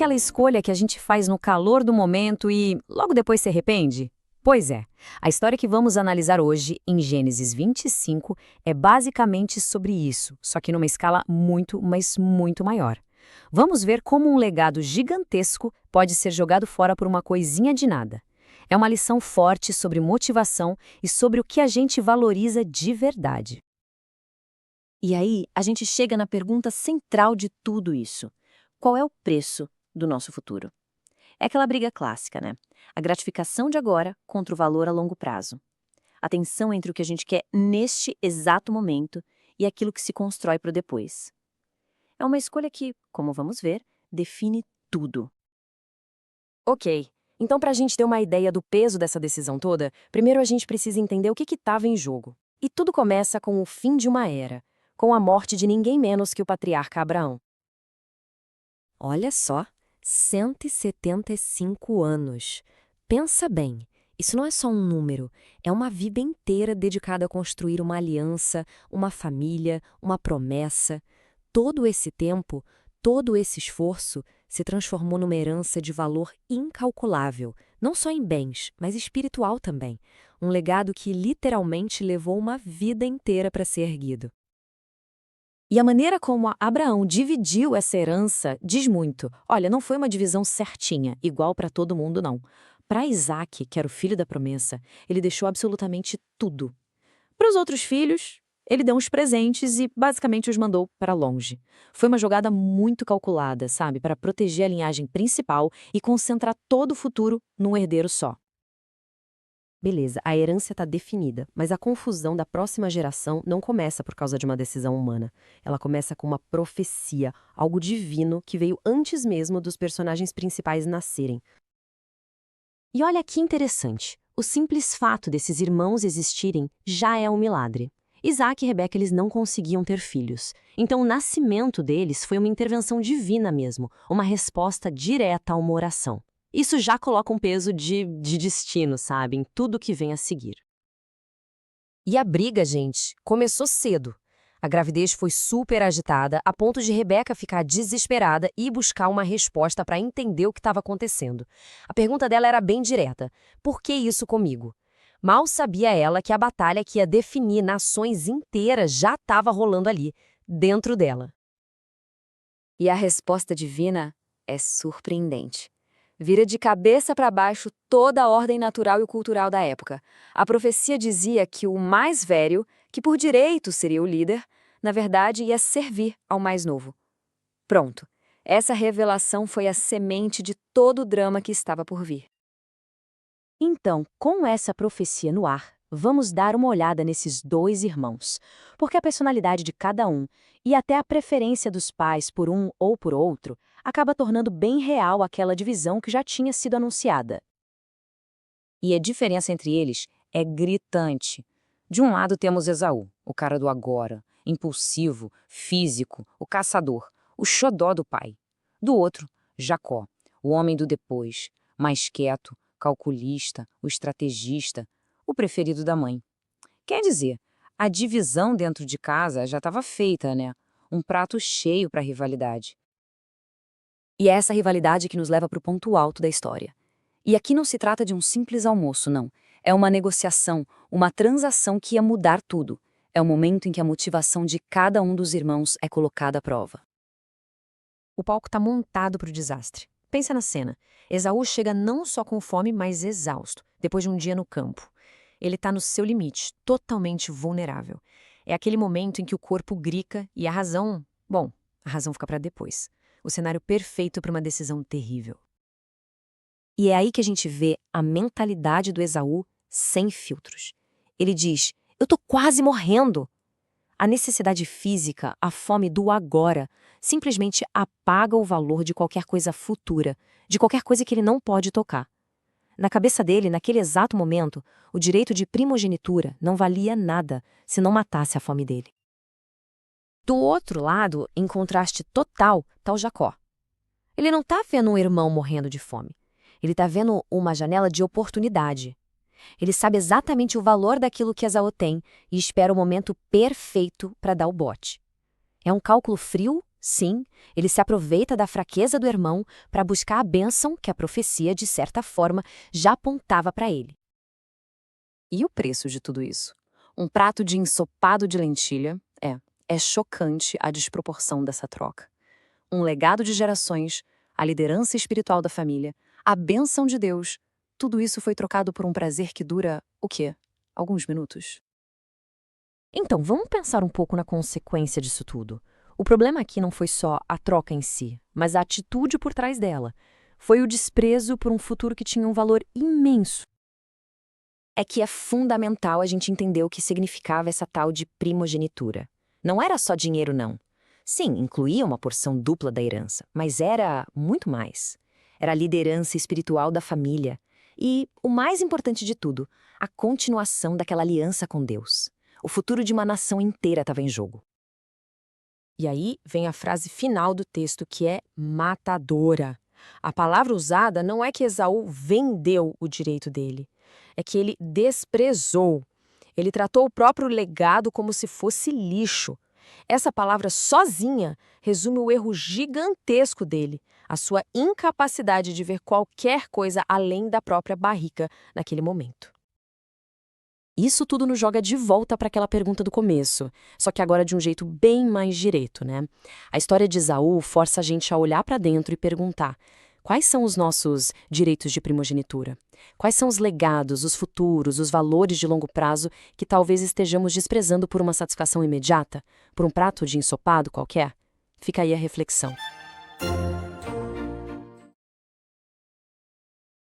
aquela escolha que a gente faz no calor do momento e logo depois se arrepende? Pois é, a história que vamos analisar hoje, em Gênesis 25, é basicamente sobre isso, só que numa escala muito, mas muito maior. Vamos ver como um legado gigantesco pode ser jogado fora por uma coisinha de nada. É uma lição forte sobre motivação e sobre o que a gente valoriza de verdade. E aí, a gente chega na pergunta central de tudo isso. Qual é o preço do nosso futuro? É aquela briga clássica, né? A gratificação de agora contra o valor a longo prazo. A tensão entre o que a gente quer neste exato momento e aquilo que se constrói para o depois. É uma escolha que, como vamos ver, define tudo. Ok, então para a gente ter uma ideia do peso dessa decisão toda, primeiro a gente precisa entender o que estava em jogo. E tudo começa com o fim de uma era, com a morte de ninguém menos que o patriarca Abraão. Olha só, 175 anos. Pensa bem, isso não é só um número, é uma vida inteira dedicada a construir uma aliança, uma família, uma promessa. Todo esse tempo, todo esse esforço se transformou numa herança de valor incalculável, não só em bens, mas espiritual também. Um legado que literalmente levou uma vida inteira para ser erguido. E a maneira como Abraão dividiu essa herança diz muito. Olha, não foi uma divisão certinha, igual para todo mundo, não. Para Isaac, que era o filho da promessa, ele deixou absolutamente tudo. Para os outros filhos, ele deu uns presentes e basicamente os mandou para longe. Foi uma jogada muito calculada, sabe, para proteger a linhagem principal e concentrar todo o futuro num herdeiro só. Beleza, a herança está definida, mas a confusão da próxima geração não começa por causa de uma decisão humana. Ela começa com uma profecia, algo divino que veio antes mesmo dos personagens principais nascerem. E olha que interessante, o simples fato desses irmãos existirem já é um milagre. Isaac e Rebeca eles não conseguiam ter filhos, então o nascimento deles foi uma intervenção divina mesmo, uma resposta direta a uma oração. Isso já coloca um peso de destino, sabe, em tudo que vem a seguir. E a briga, gente, começou cedo. A gravidez foi super agitada, a ponto de Rebeca ficar desesperada e buscar uma resposta para entender o que estava acontecendo. A pergunta dela era bem direta: por que isso comigo? Mal sabia ela que a batalha que ia definir nações inteiras já estava rolando ali, dentro dela. E a resposta divina é surpreendente. Vira de cabeça para baixo toda a ordem natural e cultural da época. A profecia dizia que o mais velho, que por direito seria o líder, na verdade ia servir ao mais novo. Pronto. Essa revelação foi a semente de todo o drama que estava por vir. Então, com essa profecia no ar, vamos dar uma olhada nesses dois irmãos, porque a personalidade de cada um e até a preferência dos pais por um ou por outro acaba tornando bem real aquela divisão que já tinha sido anunciada. E a diferença entre eles é gritante. De um lado temos Esaú, o cara do agora, impulsivo, físico, o caçador, o xodó do pai. Do outro, Jacó, o homem do depois, mais quieto, calculista, o estrategista, o preferido da mãe. Quer dizer, a divisão dentro de casa já estava feita, né? Um prato cheio para a rivalidade. E é essa rivalidade que nos leva para o ponto alto da história. E aqui não se trata de um simples almoço, não. É uma negociação, uma transação que ia mudar tudo. É o momento em que a motivação de cada um dos irmãos é colocada à prova. O palco está montado para o desastre. Pensa na cena. Esaú chega não só com fome, mas exausto, depois de um dia no campo. Ele está no seu limite, totalmente vulnerável. É aquele momento em que o corpo grita e a razão fica para depois. O cenário perfeito para uma decisão terrível. E é aí que a gente vê a mentalidade do Esaú sem filtros. Ele diz: eu tô quase morrendo. A necessidade física, a fome do agora, simplesmente apaga o valor de qualquer coisa futura, de qualquer coisa que ele não pode tocar. Na cabeça dele, naquele exato momento, o direito de primogenitura não valia nada se não matasse a fome dele. Do outro lado, em contraste total, está o Jacó. Ele não está vendo um irmão morrendo de fome. Ele está vendo uma janela de oportunidade. Ele sabe exatamente o valor daquilo que Esaú tem e espera o momento perfeito para dar o bote. É um cálculo frio, Sim, ele se aproveita da fraqueza do irmão para buscar a bênção que a profecia, de certa forma, já apontava para ele. E o preço de tudo isso? Um prato de ensopado de lentilha? É chocante a desproporção dessa troca. Um legado de gerações, a liderança espiritual da família, a bênção de Deus, tudo isso foi trocado por um prazer que dura, o quê? Alguns minutos? Então, vamos pensar um pouco na consequência disso tudo. O problema aqui não foi só a troca em si, mas a atitude por trás dela. Foi o desprezo por um futuro que tinha um valor imenso. É que é fundamental a gente entender o que significava essa tal de primogenitura. Não era só dinheiro, não. Sim, incluía uma porção dupla da herança, mas era muito mais. Era a liderança espiritual da família. E, o mais importante de tudo, a continuação daquela aliança com Deus. O futuro de uma nação inteira estava em jogo. E aí vem a frase final do texto, que é matadora. A palavra usada não é que Esaú vendeu o direito dele, é que ele desprezou. Ele tratou o próprio legado como se fosse lixo. Essa palavra sozinha resume o erro gigantesco dele, a sua incapacidade de ver qualquer coisa além da própria barriga naquele momento. Isso tudo nos joga de volta para aquela pergunta do começo, só que agora de um jeito bem mais direto, né? A história de Esaú força a gente a olhar para dentro e perguntar: quais são os nossos direitos de primogenitura? Quais são os legados, os futuros, os valores de longo prazo que talvez estejamos desprezando por uma satisfação imediata? Por um prato de ensopado qualquer? Fica aí a reflexão.